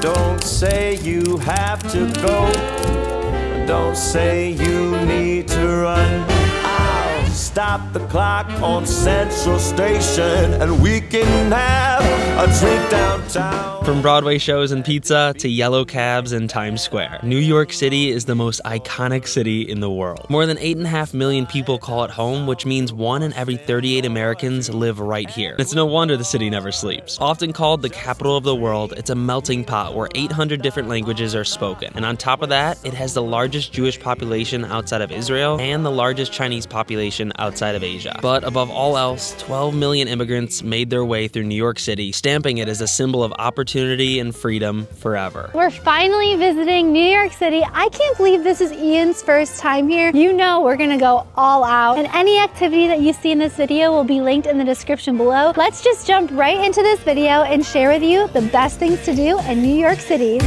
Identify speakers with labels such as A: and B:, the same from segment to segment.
A: Don't say you have to go. Don't say you need to run. I'll stop the clock on Central Station and we can have a drink downtown.
B: From Broadway shows and pizza to yellow cabs in Times Square, New York City is the most iconic city in the world. More than 8.5 million people call it home, which means 1 in every 38 Americans live right here. It's no wonder the city never sleeps. Often called the capital of the world, it's a melting pot where 800 different languages are spoken. And on top of that, it has the largest Jewish population outside of Israel and the largest Chinese population outside of Asia. But above all else, 12 million immigrants made their way through New York City, stamping it as a symbol of opportunity and freedom forever.
C: We're finally visiting New York City. I can't believe this is Ian's first time here. You know we're gonna go all out, and any activity that you see in this video will be linked in the description below. Let's just jump right into this video and share with you the best things to do in New York City.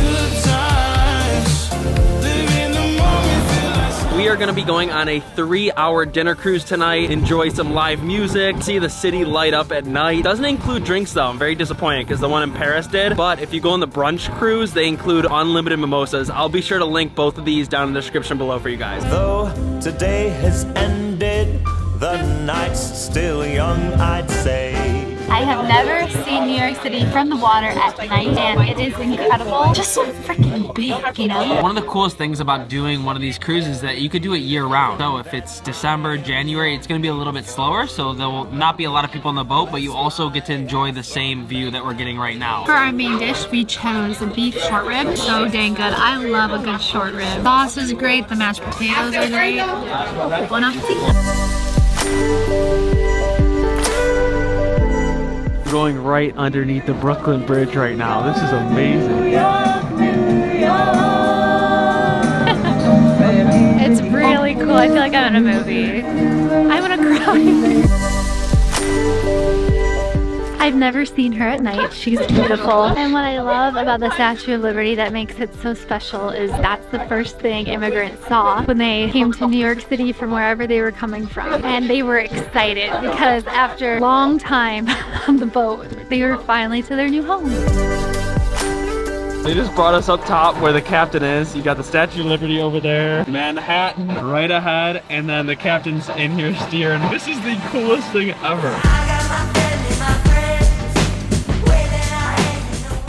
B: We are going to be going on a 3-hour dinner cruise tonight, enjoy some live music, see the city light up at night. Doesn't include drinks though. I'm very disappointed because the one in Paris did. But if you go on the brunch cruise, they include unlimited mimosas. I'll be sure to link both of these down in the description below for you guys.
A: Though today has ended, the night's still young, I'd say.
C: I have never seen New York City from the water at night, and it is incredible. Just so freaking big, you know?
B: One of the coolest things about doing one of these cruises is that you could do it year round. So if it's December, January, it's gonna be a little bit slower, so there will not be a lot of people on the boat, but you also get to enjoy the same view that we're getting right now.
D: For our main dish, we chose a beef short rib. So dang good. I love a good short rib. Sauce is great, the mashed potatoes are great. Bon appetit.
B: Going right underneath the Brooklyn Bridge right now. This is amazing.
C: It's really cool. I feel like I'm in a movie. I want to cry. I've never seen her at night. She's beautiful. And what I love about the Statue of Liberty that makes it so special is that's the first thing immigrants saw when they came to New York City from wherever they were coming from. And they were excited because after a long time on the boat, they were finally to their new home.
B: They just brought us up top where the captain is. You got the Statue of Liberty over there, Manhattan right ahead, and then the captain's in here steering. This is the coolest thing ever.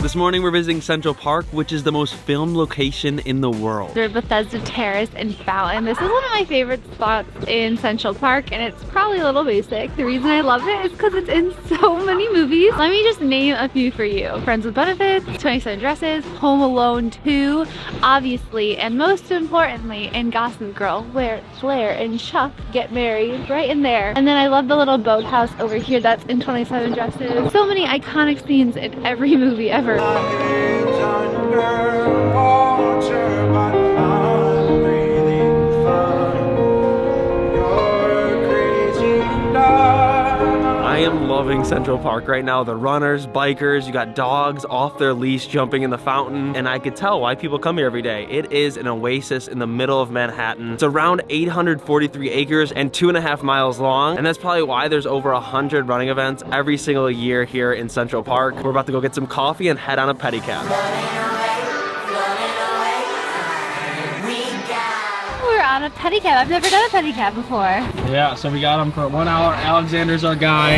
B: This morning we're visiting Central Park, which is the most filmed location in the world.
C: There's Bethesda Terrace and Fountain. This is one of my favorite spots in Central Park, and it's probably a little basic. The reason I love it is because it's in so many movies. Let me just name a few for you. Friends with Benefits, 27 Dresses, Home Alone 2, obviously, and most importantly, in Gossip Girl, where Blair and Chuck get married, right in there. And then I love the little boathouse over here that's in 27 Dresses. So many iconic scenes in every movie ever.
B: I am loving Central Park right now. The runners, bikers, you got dogs off their leash jumping in the fountain, and I could tell why people come here every day. It is an oasis in the middle of Manhattan. It's around 843 acres and 2.5 miles long, and that's probably why there's over 100 running events every single year here in Central Park. We're about to go get some coffee and head on a pedicab.
C: On a pedicab. I've never done a pedicab before.
B: Yeah, so we got him for 1 hour. Alexander's our guy.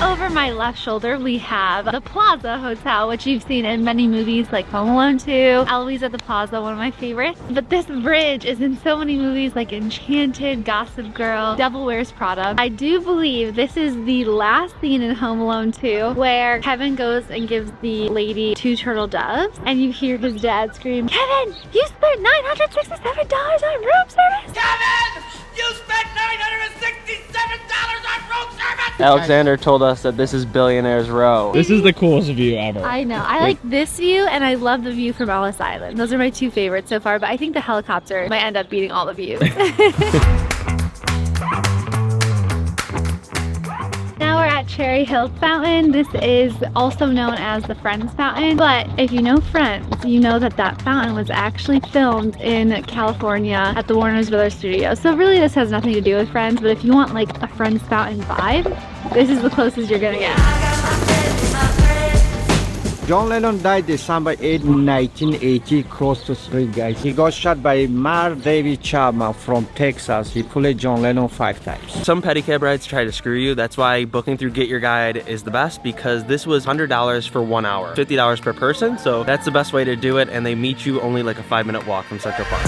C: Over my left shoulder, we have the Plaza Hotel, which you've seen in many movies like Home Alone 2, Eloise at the Plaza, one of my favorites. But this bridge is in so many movies like Enchanted, Gossip Girl, Devil Wears Prada. I do believe this is the last scene in Home Alone 2 where Kevin goes and gives the lady 2 turtle doves, and you hear his dad scream, "Kevin, you spent $967 on room service!"
E: Kevin! You spent $967 on room service!
B: Alexander told us that this is Billionaire's Row. This is the coolest view ever.
C: I know. I like this view, and I love the view from Ellis Island. Those are my 2 favorites so far, but I think the helicopter might end up beating all the views. Now we're at at Cherry Hills Fountain. This is also known as the Friends Fountain, but if you know Friends, you know that that fountain was actually filmed in California at the Warner Brothers studio. So really this has nothing to do with Friends, but if you want like a Friends Fountain vibe, this is the closest you're gonna get.
F: John Lennon died December 8, 1980, close to street, guys. He got shot by Mar David Chapman from Texas. He played John Lennon 5 times.
B: Some pedicab rides try to screw you. That's why booking through Get Your Guide is the best, because this was $100 for 1 hour, $50 per person. So that's the best way to do it, and they meet you only like a 5-minute walk from Central Park.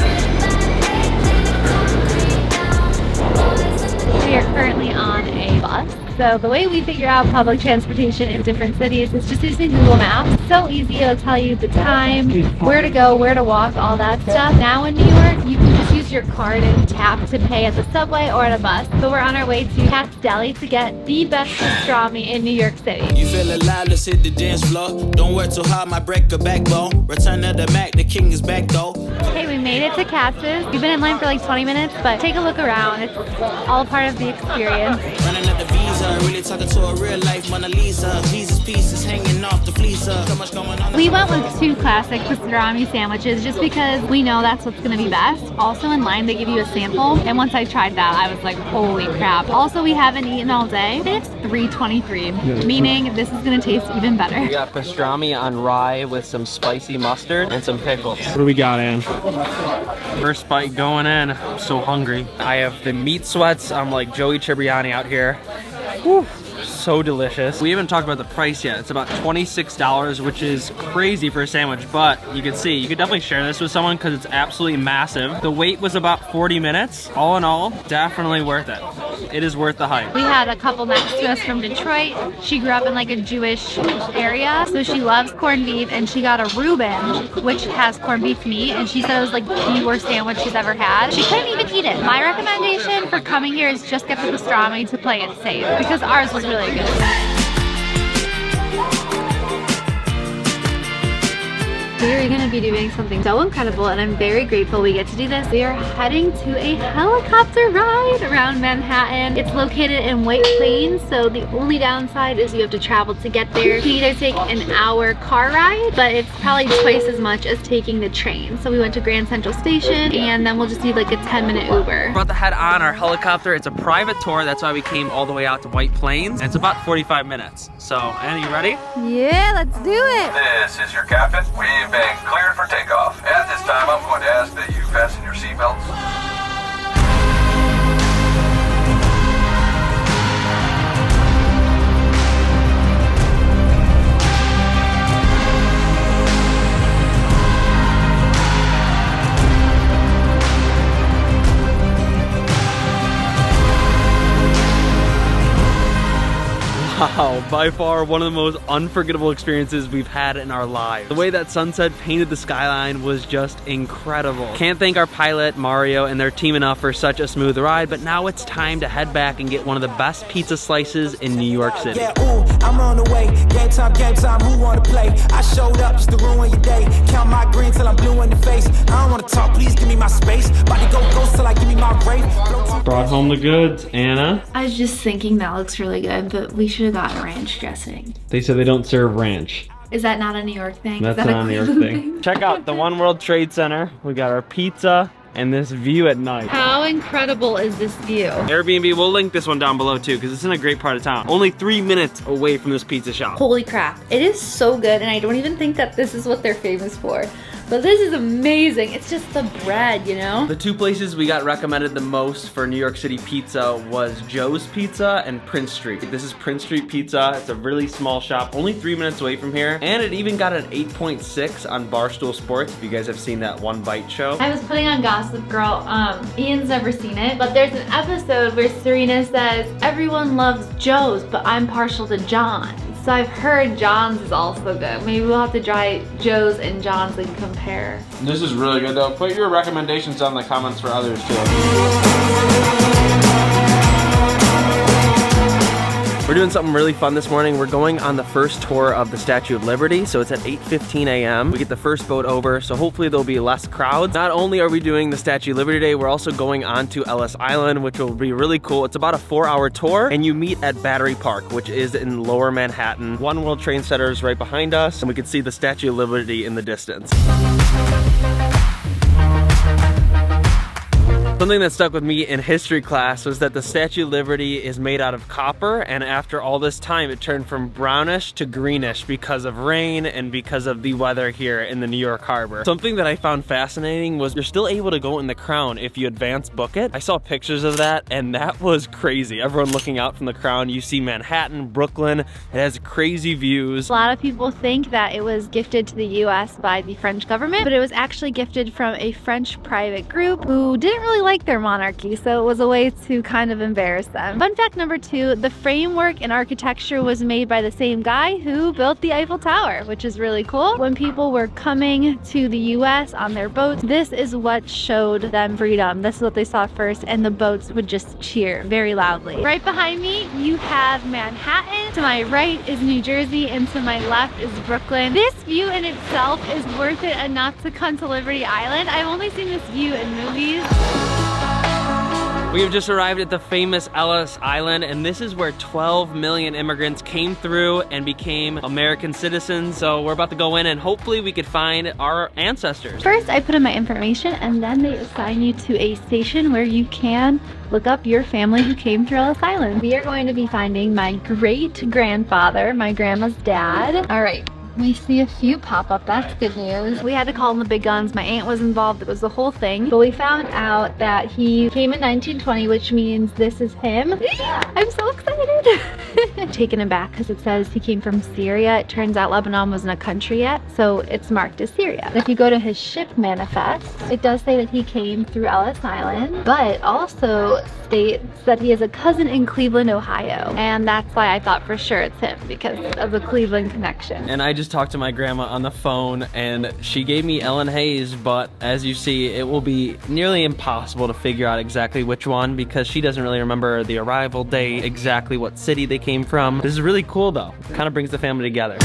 C: We are currently on a bus. So the way we figure out public transportation in different cities is just using Google Maps. So easy, it'll tell you the time, where to go, where to walk, all that stuff. Now in New York, you can just use your card and tap to pay at the subway or at a bus. So we're on our way to Katz Deli to get the best pastrami in New York City.
G: You feel alive, let's hit the dance floor. Don't work too hard, my break a backbone. Return of the Mac, the king is back though.
C: Okay, we made it to Katz's. We've been in line for like 20 minutes, but take a look around. It's all part of the experience.
G: Running at the visa, really talking to a real life Mona Lisa. Jesus pieces hanging off the fleecer. So much going on.
C: We went with 2 classic pastrami sandwiches just because we know that's what's gonna be best. Also in line, they give you a sample, and once I tried that, I was like, holy crap. Also, we haven't eaten all day. It's 3:23, meaning this is gonna taste even better.
B: We got pastrami on rye with some spicy mustard and some pickles.
H: What do we got, Ann?
B: First bite going in. I'm so hungry. I have the meat sweats. I'm like Joey Tribbiani out here. Whew. So delicious. We haven't talked about the price yet. It's about $26, which is crazy for a sandwich, but you can see, you could definitely share this with someone because it's absolutely massive. The wait was about 40 minutes. All in all, definitely worth it. It is worth the hype.
C: We had a couple next to us from Detroit. She grew up in like a Jewish area, so she loves corned beef, and she got a Reuben, which has corned beef meat, and she said it was like the worst sandwich she's ever had. She couldn't even eat it. My recommendation for coming here is just get the pastrami to play it safe, because ours was really good. We are going to be doing something so incredible, and I'm very grateful we get to do this. We are heading to a helicopter ride around Manhattan. It's located in White Plains, so the only downside is you have to travel to get there. You can either take an hour car ride, but it's probably twice as much as taking the train. So we went to Grand Central Station, and then we'll just need like a 10-minute Uber.
B: We're about to head on our helicopter. It's a private tour. That's why we came all the way out to White Plains. And it's about 45 minutes. So, Anna, you ready?
C: Yeah, let's do it.
I: This is your captain. We've been cleared for takeoff. At this time, I'm going to ask that you fasten your seatbelts.
B: Wow, by far one of the most unforgettable experiences we've had in our lives. The way that sunset painted the skyline was just incredible. Can't thank our pilot, Mario, and their team enough for such a smooth ride, but now it's time to head back and get one of the best pizza slices in New York City.
G: Yeah, ooh, I'm on the way. Game time, who wanna play? I showed up just to ruin your day. Count my green till I'm blue in the face. I don't wanna talk, please give me my space. About to go ghost till I give me my rate.
H: Brought home the goods, Anna.
C: I was just thinking that looks really good, but we should have gotten ranch dressing.
H: They said they don't serve ranch.
C: Is that not a New York thing?
H: That's
C: Is that
H: not a New York
C: Cleveland
H: thing.
B: Check out the One World Trade Center. We got our pizza and this view at night.
C: How incredible is this view?
B: Airbnb, we'll link this one down below too, because it's in a great part of town. Only 3 minutes away from this pizza shop.
C: Holy crap, it is so good, and I don't even think that this is what they're famous for. But this is amazing. It's just the bread, you know?
B: The 2 places we got recommended the most for New York City pizza was Joe's Pizza and Prince Street. This is Prince Street Pizza. It's a really small shop, only 3 minutes away from here. And it even got an 8.6 on Barstool Sports, if you guys have seen that One Bite show.
C: I was putting on Gossip Girl. Ian's never seen it, but there's an episode where Serena says, everyone loves Joe's, but I'm partial to John's. So I've heard John's is also good. Maybe we'll have to try Joe's and John's and compare.
H: This is really good though. Put your recommendations down in the comments for others too.
B: We're doing something really fun this morning. We're going on the first tour of the Statue of Liberty, so it's at 8:15 a.m. We get the first boat over, so hopefully there'll be less crowds. Not only are we doing the Statue of Liberty Day, we're also going on to Ellis Island, which will be really cool. It's about a 4-hour tour, and you meet at Battery Park, which is in Lower Manhattan. One World Trade Center is right behind us, and we can see the Statue of Liberty in the distance. Something that stuck with me in history class was that the Statue of Liberty is made out of copper, and after all this time it turned from brownish to greenish because of rain and because of the weather here in the New York Harbor. Something that I found fascinating was you're still able to go in the crown if you advance book it. I saw pictures of that and that was crazy. Everyone looking out from the crown, you see Manhattan, Brooklyn, it has crazy views.
C: A lot of people think that it was gifted to the US by the French government, but it was actually gifted from a French private group who didn't really like their monarchy, so it was a way to kind of embarrass them. Fun fact number 2, the framework and architecture was made by the same guy who built the Eiffel Tower, which is really cool. When people were coming to the US on their boats, this is what showed them freedom. This is what they saw first, and the boats would just cheer very loudly. Right behind me, you have Manhattan. To my right is New Jersey, and to my left is Brooklyn. This view in itself is worth it enough to come to Liberty Island. I've only seen this view in movies.
B: We have just arrived at the famous Ellis Island, and this is where 12 million immigrants came through and became American citizens. So we're about to go in and hopefully we could find our ancestors.
C: First, I put in my information, and then they assign you to a station where you can look up your family who came through Ellis Island. We are going to be finding my great-grandfather, my grandma's dad. All right. We see a few pop up, that's good news. We had to call in the big guns. My aunt was involved, it was the whole thing. But we found out that he came in 1920, which means this is him. I'm so excited. Taken aback because it says he came from Syria. It turns out Lebanon wasn't a country yet, so it's marked as Syria. If you go to his ship manifest, it does say that he came through Ellis Island, but also states that he has a cousin in Cleveland, Ohio. And that's why I thought for sure it's him, because of the Cleveland connection.
B: And I just talked to my grandma on the phone and she gave me Ellen Hayes, but as you see, it will be nearly impossible to figure out exactly which one because she doesn't really remember the arrival date, exactly what city they came from. This is really cool though. Kind of brings the family together.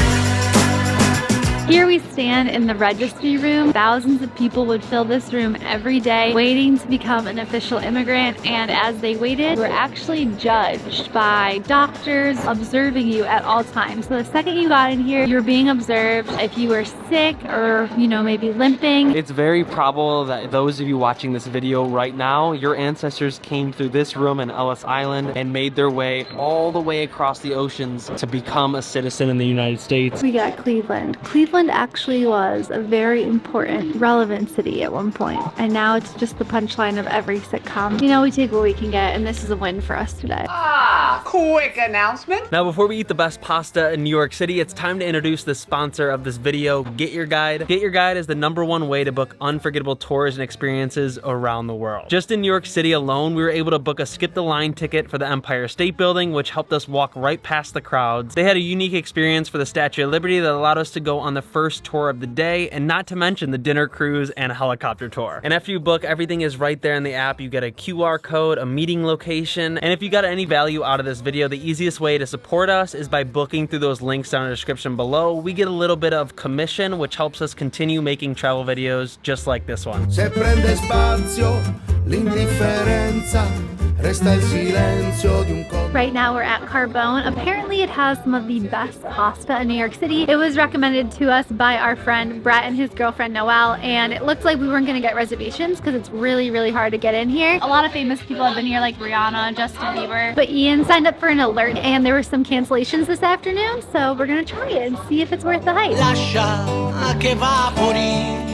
C: Here we stand in the registry room. Thousands of people would fill this room every day waiting to become an official immigrant, and as they waited, were actually judged by doctors observing you at all times. So the second you got in here, you were being observed. If you were sick or, you know, maybe limping.
B: It's very probable that those of you watching this video right now, your ancestors came through this room in Ellis Island and made their way all the way across the oceans to become a citizen in the United States.
C: We got Cleveland. Cleveland actually was a very important, relevant city at one point, and now it's just the punchline of every sitcom. You know, we take what we can get, and this is a win for us today.
E: Ah, quick announcement.
B: Now, before we eat the best pasta in New York City, it's time to introduce the sponsor of this video, Get Your Guide. Get Your Guide is the #1 way to book unforgettable tours and experiences around the world. Just in New York City alone, we were able to book a skip the line ticket for the Empire State Building, which helped us walk right past the crowds. They had a unique experience for the Statue of Liberty that allowed us to go on the first tour of the day, and not to mention the dinner cruise and a helicopter tour. And after you book, everything is right there in the app. You get a QR code, a meeting location, and if you got any value out of this video, the easiest way to support us is by booking through those links down in the description below. We get a little bit of commission, which helps us continue making travel videos just like this one.
J: Se prende spazio l'indifferenza, resta il silenzio di un colpo.
C: Right now we're at Carbone. Apparently it has some of the best pasta in New York City. It was recommended to us by our friend Brett and his girlfriend Noelle, and it looked like we weren't gonna get reservations because it's really, really hard to get in here. A lot of famous people have been here, like Rihanna, Justin Bieber, but Ian signed up for an alert and there were some cancellations this afternoon, so we're gonna try it and see if it's worth the hype.
E: Lascia che evapori.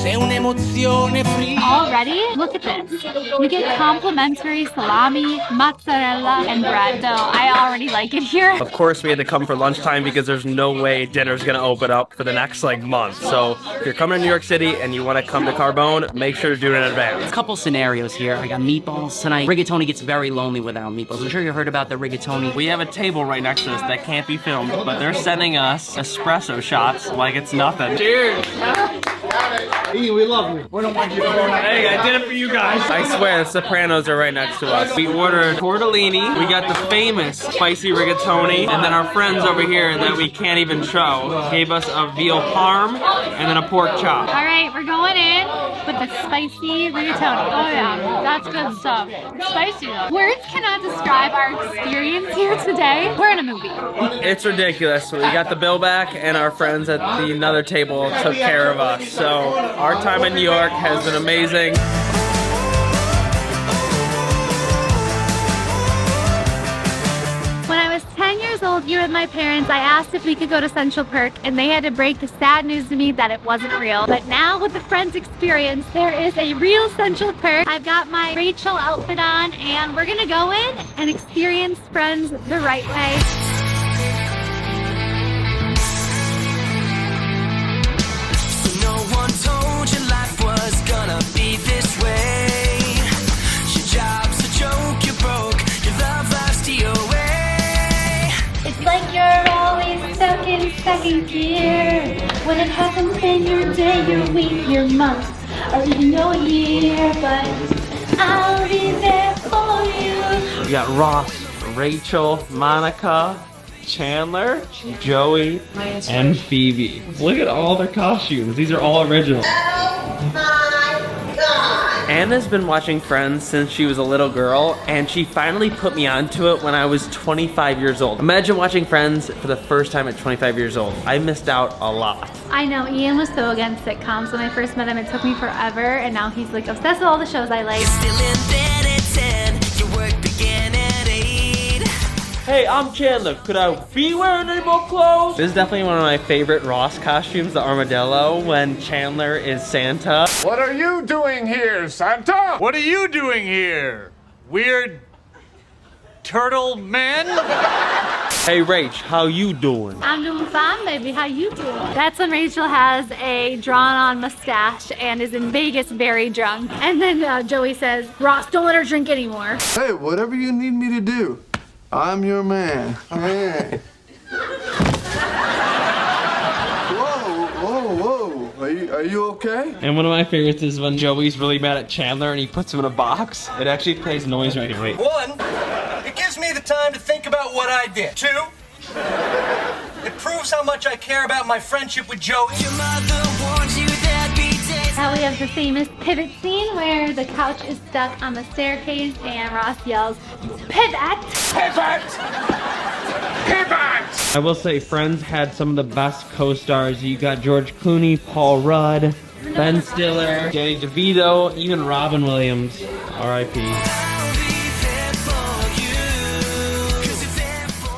C: Already? Look at this. You get complimentary salami, mozzarella, and bread, so I already like it here.
B: Of course, we had to come for lunchtime because there's no way dinner's gonna open up for the next month. So if you're coming to New York City and you wanna come to Carbone, make sure to do it in advance.
K: A couple scenarios here. I got meatballs tonight. Rigatoni gets very lonely without meatballs. I'm sure you heard about the rigatoni.
B: We have a table right next to us that can't be filmed, but they're sending us espresso shots like it's nothing. Cheers!
J: Ian, we love you. We don't want you to go.
B: Hey, I did it for you guys. I swear, the Sopranos are right next to us. We ordered tortellini, we got the famous spicy rigatoni, and then our friends over here that we can't even show gave us a veal parm and then a pork chop.
D: All right, we're going in with the spicy rigatoni. Oh yeah, that's good stuff. It's spicy though. Words cannot describe our experience here today. We're in a movie.
B: It's ridiculous. We got the bill back and our friends at the another table took care of us. So our time in New York has been amazing.
C: When I was 10 years old here with my parents, I asked if we could go to Central Perk, and they had to break the sad news to me that it wasn't real. But now with the Friends experience, there is a real Central Perk. I've got my Rachel outfit on, and we're gonna go in and experience Friends the right way.
G: No one told you life was gonna be this way. Your job's a joke, you're broke, your love life's DOA.
C: It's like you're always stuck in second gear. When it happens in your day, your week, your month, or even your year. But I'll be there for you.
B: We got Ross, Rachel, Monica, Chandler, Joey, and Phoebe. Look at all their costumes. These are all original.
E: Oh my God.
B: Anna's been watching Friends since she was a little girl, and she finally put me onto it when I was 25 years old. Imagine watching Friends for the first time at 25 years old. I missed out a lot.
C: I know, Ian was so against sitcoms. When I first met him, it took me forever, and now he's like obsessed with all the shows I like.
G: Still in bed at 10, your work began at 8.
B: Hey, I'm Chandler. Could I be wearing any more clothes? This is definitely one of my favorite Ross costumes, the armadillo, when Chandler is Santa.
L: What are you doing here, Santa? What are you doing here? Weird turtle man?
B: Hey, Rach, how you doing?
C: I'm doing fine, baby. How you doing? That's when Rachel has a drawn-on mustache and is in Vegas very drunk. And then Joey says, Ross, don't let her drink anymore.
J: Hey, whatever you need me to do, I'm your man. Hey. Whoa. Are you okay?
B: And one of my favorites is when Joey's really mad at Chandler and he puts him in a box. It actually plays noise right here. Wait.
M: 1, it gives me the time to think about what I did. 2, it proves how much I care about my friendship with Joey.
G: Your mother warned you there'd be days.
C: Now we have the famous pivot scene where the couch is stuck on the staircase and Ross yells, pivot!
L: Pivot! Pivot!
B: I will say Friends had some of the best co-stars. You got George Clooney, Paul Rudd, Ben Stiller, Danny DeVito, even Robin Williams. R.I.P.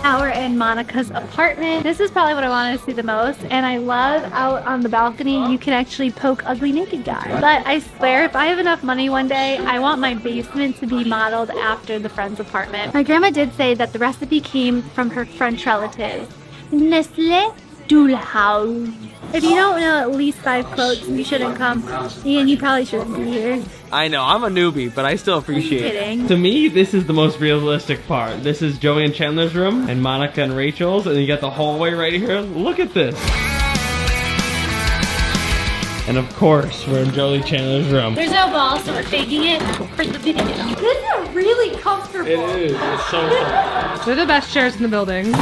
C: Now we're in Monica's apartment. This is probably what I wanted to see the most, and I love out on the balcony you can actually poke ugly naked guys. But I swear if I have enough money one day, I want my basement to be modeled after the Friends apartment. My grandma did say that the recipe came from her French relatives. Nestlé Dulhouse. If you don't know at least 5 quotes, you shouldn't come. Ian, you probably shouldn't be here.
B: I know, I'm a newbie, but I still appreciate it.
C: Kidding.
B: To me, this is the most realistic part. This is Joey and Chandler's room, and Monica and Rachel's, and you got the hallway right here. Look at this. And of course, we're in Joey Chandler's room.
C: There's no ball, so we're faking it for the video. This is really comfortable.
B: It is, it's so fun.
D: They're the best chairs in the building.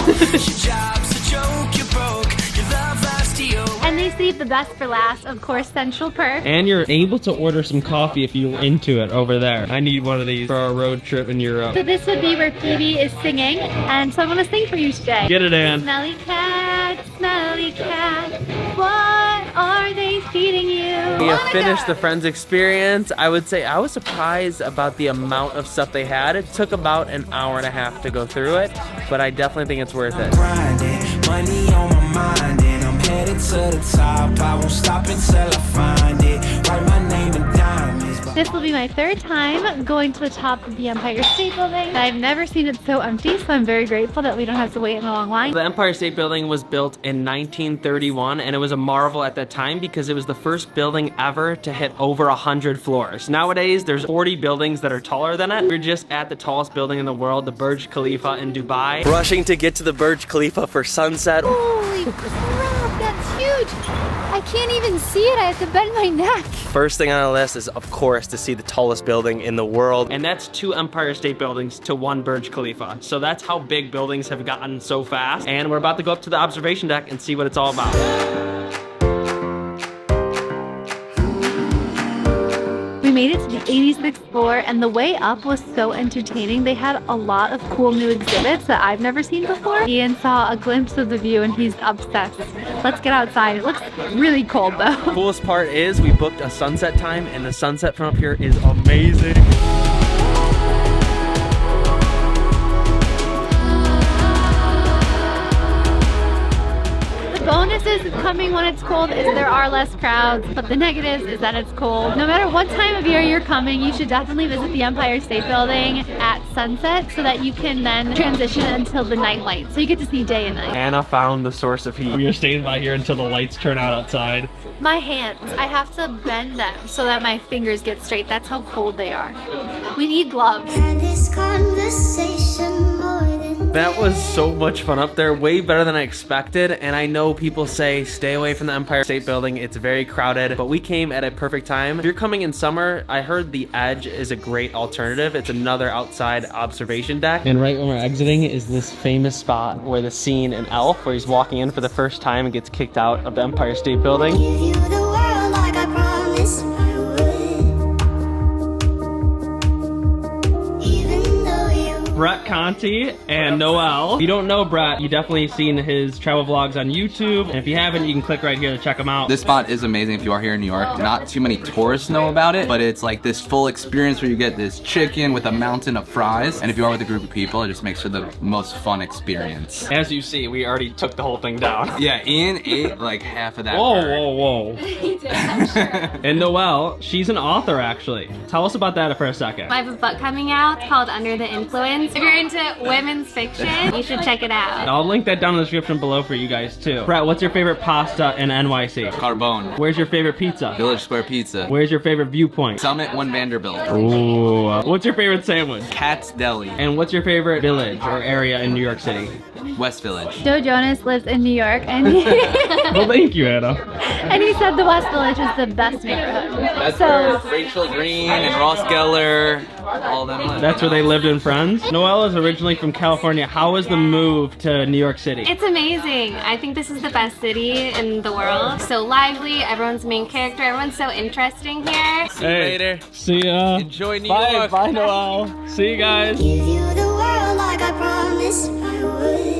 C: And they save the best for last, of course, Central Perk.
B: And you're able to order some coffee if you're into it over there. I need one of these for our road trip in Europe.
C: So this would be where Phoebe is singing, and so I'm gonna sing for you today.
B: Get it, Ann.
C: Smelly cat, what are they feeding you?
B: We have finished the Friends experience. I would say I was surprised about the amount of stuff they had. It took about an hour and a half to go through it, but I definitely think it's worth it.
G: Money on my mind and I'm headed to the top. I won't stop until I find it. Write my name in diamonds.
C: This will be my 3rd time going to the top of the Empire State Building. I've never seen it so empty, so I'm very grateful that we don't have to wait in a long line.
B: The Empire State Building was built in 1931, and it was a marvel at that time because it was the first building ever to hit over 100 floors. Nowadays, there's 40 buildings that are taller than it. We're just at the tallest building in the world, the Burj Khalifa in Dubai. Rushing to get to the Burj Khalifa for sunset.
C: Holy crap, that's huge! I
D: can't even see it. I have to bend my neck.
B: First thing on our list is, of course, to see the tallest building in the world. And that's 2 Empire State Buildings to 1 Burj Khalifa. So that's how big buildings have gotten so fast. And we're about to go up to the observation deck and see what it's all about.
C: We made it to the 86th floor, and the way up was so entertaining. They had a lot of cool new exhibits that I've never seen before. Ian saw a glimpse of the view and he's obsessed. Let's get outside. It looks really cold though.
B: Coolest part is we booked a sunset time, and the sunset from up here is amazing.
C: Bonuses of coming when it's cold is there are less crowds, but the negatives is that it's cold. No matter what time of year you're coming, you should definitely visit the Empire State Building at sunset so that you can then transition until the night light. So you get to see day and night.
B: Anna found the source of heat. We are staying by here until the lights turn out outside.
C: My hands, I have to bend them so that my fingers get straight. That's how cold they are. We need gloves.
B: That was so much fun up there, way better than I expected. And I know people say stay away from the Empire State Building, it's very crowded, but we came at a perfect time. If you're coming in summer, I heard the Edge is a great alternative. It's another outside observation deck. And right when we're exiting is this famous spot where the scene in Elf, where he's walking in for the first time and gets kicked out of the Empire State Building. Brett Conti and Noel. If you don't know Brett, you definitely seen his travel vlogs on YouTube. And if you haven't, you can click right here to check them out.
N: This spot is amazing if you are here in New York. Not too many tourists know about it, but it's like this full experience where you get this chicken with a mountain of fries. And if you are with a group of people, it just makes for the most fun experience.
B: As you see, we already took the whole thing down.
N: Yeah, Ian ate like half of that.
B: Whoa. He did, I'm sure. And Noel, she's an author actually. Tell us about that for a second.
O: I have a book coming out called Under the Influence. If you're into women's fiction, you should check it out.
B: I'll link that down in the description below for you guys too. Brett, what's your favorite pasta in NYC?
N: Carbone.
B: Where's your favorite pizza?
N: Village Square Pizza.
B: Where's your favorite viewpoint?
N: Summit 1 Vanderbilt.
B: Ooh. What's your favorite sandwich?
N: Katz Deli.
B: And what's your favorite village or area in New York City?
N: West Village.
C: Joe Jonas lives in New York, and
B: well, thank you, Anna.
C: And he said the West Village is the best neighborhood.
N: That's where Rachel Green and Ross Geller, all them live.
B: That's where they lived in Friends. Noelle is originally from California. How was the move to New York City?
O: It's amazing. I think this is the best city in the world. So lively, everyone's main character, everyone's so interesting here.
N: See you later.
B: See ya.
N: Enjoy New
B: Bye.
N: York.
B: Bye, Noelle. See you guys.
G: Give you the world like I promised I would.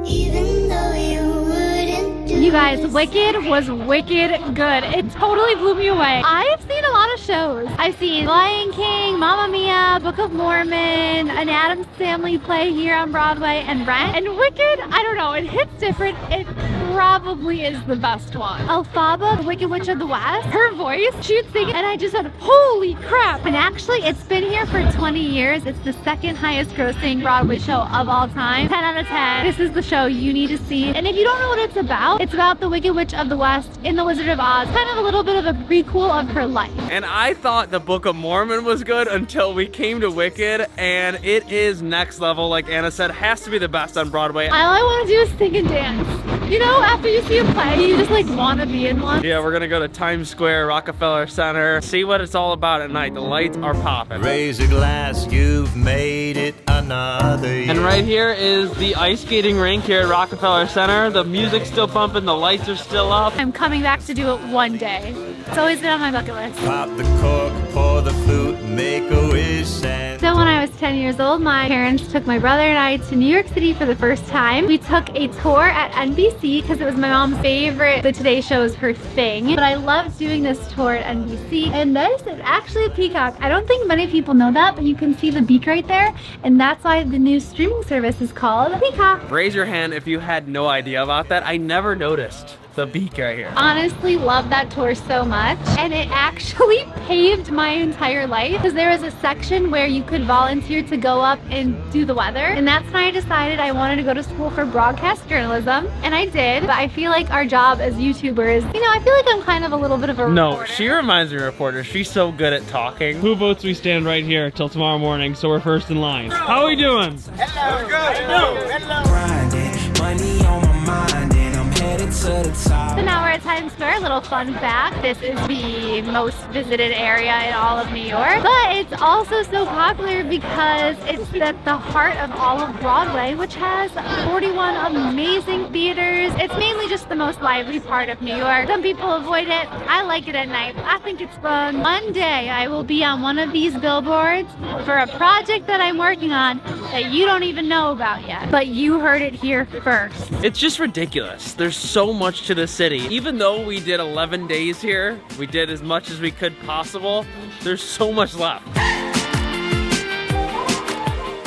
G: Even though you wouldn't do.
C: You guys, Wicked was wicked good. It totally blew me away. I've seen a lot of shows. I've seen Lion King, Mamma Mia, Book of Mormon, an Addams Family play here on Broadway, and Rent. And Wicked, I don't know, it hits different. It probably is the best one. Elphaba, the Wicked Witch of the West, her voice, she would sing it, and I just said, holy crap. And actually, it's been here for 20 years. It's the second highest grossing Broadway show of all time. 10 out of 10. This is the show you need to see. And if you don't know what it's about the Wicked Witch of the West in The Wizard of Oz. Kind of a little bit of a prequel of her life.
B: And I thought the Book of Mormon was good until we came to Wicked, and it is next level. Like Anna said, has to be the best on Broadway.
C: All I want to do is sing and dance. You know, after you see a play, you just like want to be in one.
B: Yeah, we're gonna go to Times Square, Rockefeller Center, see what it's all about at night. The lights are popping.
A: Raise a glass, you've made it another year.
B: And right here is the ice skating rink here at Rockefeller Center. The music's still pumping, the lights are still up.
C: I'm coming back to do it one day. It's always been on my bucket list.
A: Pop the cork, pour the flute, make a wish and...
C: So when I was 10 years old, my parents took my brother and I to New York City for the first time. We took a tour at NBC because it was my mom's favorite. The Today Show is her thing. But I loved doing this tour at NBC. And this is actually a peacock. I don't think many people know that, but you can see the beak right there. And that's why the new streaming service is called Peacock.
B: Raise your hand if you had no idea about that. I never noticed the beak right here.
C: Honestly love that tour so much, and it actually paved my entire life because there was a section where you could volunteer to go up and do the weather, and that's when I decided I wanted to go to school for broadcast journalism, and I did. But I feel like our job as YouTubers, you know, I feel like I'm kind of a little bit of a
B: No,
C: reporter.
B: she reminds me of a reporter. She's so good at talking. Who votes we stand right here till tomorrow morning, so we're first in line. How are we doing?
G: Hello. Good. Hello. Hello. Grinding, money on my mind, and
C: So now we're at Times Square. Little fun fact, this is the most visited area in all of New York, but it's also so popular because it's at the heart of all of Broadway, which has 41 amazing theaters. It's mainly just the most lively part of New York. Some people avoid it. I like it at night. I think it's fun. One day I will be on one of these billboards for a project that I'm working on that you don't even know about yet, but you heard it here first.
B: It's just ridiculous. There's so much to the city. Even though we did 11 days here, we did as much as we could possible, there's so much left.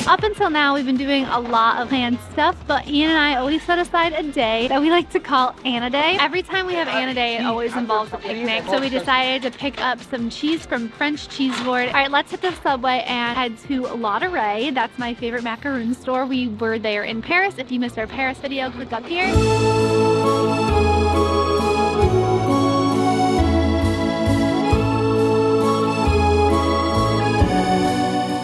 C: Up until now, we've been doing a lot of planned stuff, but Ian and I always set aside a day that we like to call Anna Day. Every time we have Anna Day, it always involves a picnic, so we decided to pick up some cheese from French Cheese Board. All right, let's hit the subway and head to L'Oreal. That's my favorite macaroon store. We were there in Paris. If you missed our Paris video, click up here.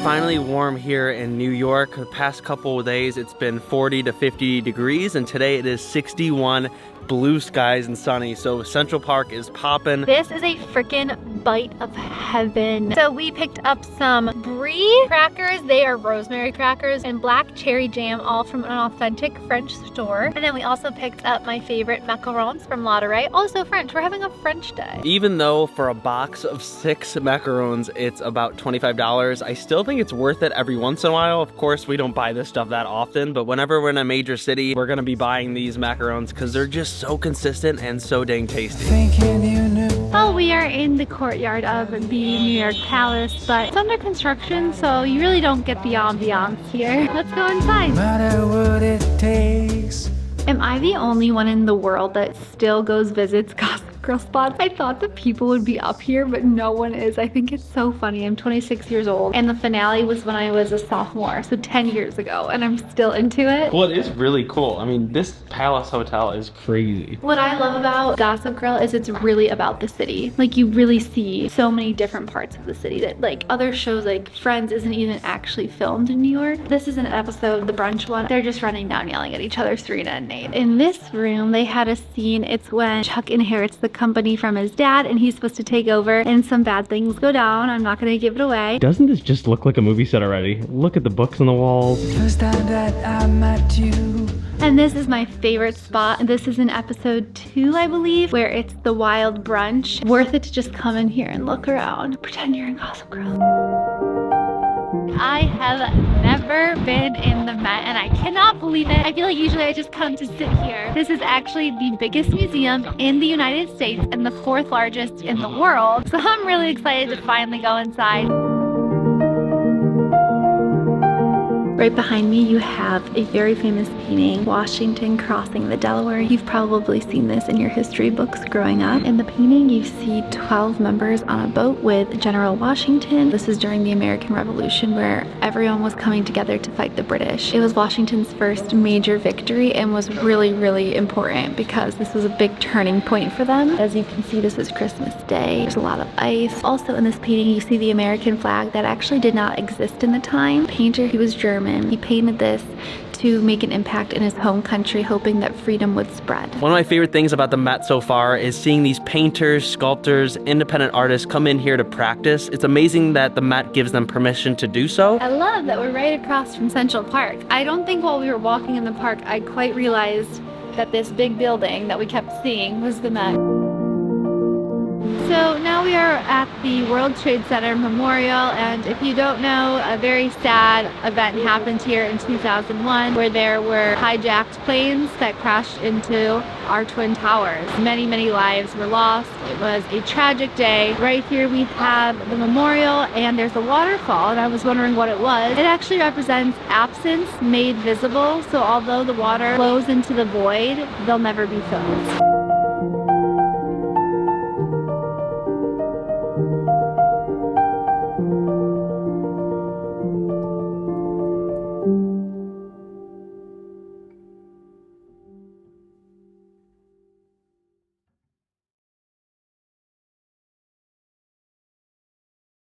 B: Finally warm here in New York. The past couple of days it's been 40 to 50 degrees and today it is 61, blue skies and sunny, so Central Park is popping.
C: This is a freaking bite of heaven. So we picked up some brie crackers, they are rosemary crackers, and black cherry jam, all from an authentic French store. And then we also picked up my favorite macarons from L'Oreal, also French. We're having a French day.
B: Even though for a box of 6 macarons it's about $25, I still think it's worth it every once in a while. Of course, we don't buy this stuff that often, but whenever we're in a major city, we're gonna be buying these macarons because they're just so consistent and so dang tasty.
C: Well, we are in the courtyard of the New York Palace, but it's under construction, so you really don't get the ambiance here. Let's go inside.
J: Matter what it takes.
C: Am I the only one in the world that still goes visits Gossip Girl spots? I thought the people would be up here, but no one is. I think it's so funny. I'm 26 years old, and the finale was when I was a sophomore, so 10 years ago, and I'm still into it.
B: Well, it is really cool. I mean, this Palace Hotel is crazy.
C: What I love about Gossip Girl is it's really about the city. Like, you really see so many different parts of the city that, like, other shows like Friends isn't even actually filmed in New York. This is an episode, the brunch one. They're just running down yelling at each other, Serena and Nate. In this room, they had a scene. It's when Chuck inherits the company from his dad and he's supposed to take over and some bad things go down. I'm not gonna give it away.
B: Doesn't this just look like a movie set already? Look at the books on the walls.
J: First time that I met you.
C: And this is my favorite spot. This is in episode 2, I believe, where it's the wild brunch. Worth it to just come in here and look around. Pretend you're in Gossip Girl. I have never been in the Met and I cannot believe it. I feel like usually I just come to sit here. This is actually the biggest museum in the United States and the 4th largest in the world. So I'm really excited to finally go inside. Right behind me, you have a very famous painting, Washington crossing the Delaware. You've probably seen this in your history books growing up. In the painting, you see 12 members on a boat with General Washington. This is during the American Revolution where everyone was coming together to fight the British. It was Washington's first major victory and was really, really important because this was a big turning point for them. As you can see, this is Christmas Day. There's a lot of ice. Also in this painting, you see the American flag that actually did not exist in the time. The painter, he was German. He painted this to make an impact in his home country, hoping that freedom would spread.
B: One of my favorite things about the Met so far is seeing these painters, sculptors, independent artists come in here to practice. It's amazing that the Met gives them permission to do so.
C: I love that we're right across from Central Park. I don't think while we were walking in the park, I quite realized that this big building that we kept seeing was the Met. So now we are at the World Trade Center Memorial, and if you don't know, a very sad event happened here in 2001 where there were hijacked planes that crashed into our Twin Towers. Many, many lives were lost. It was a tragic day. Right here we have the memorial and there's a waterfall, and I was wondering what it was. It actually represents absence made visible, so although the water flows into the void, they'll never be filled.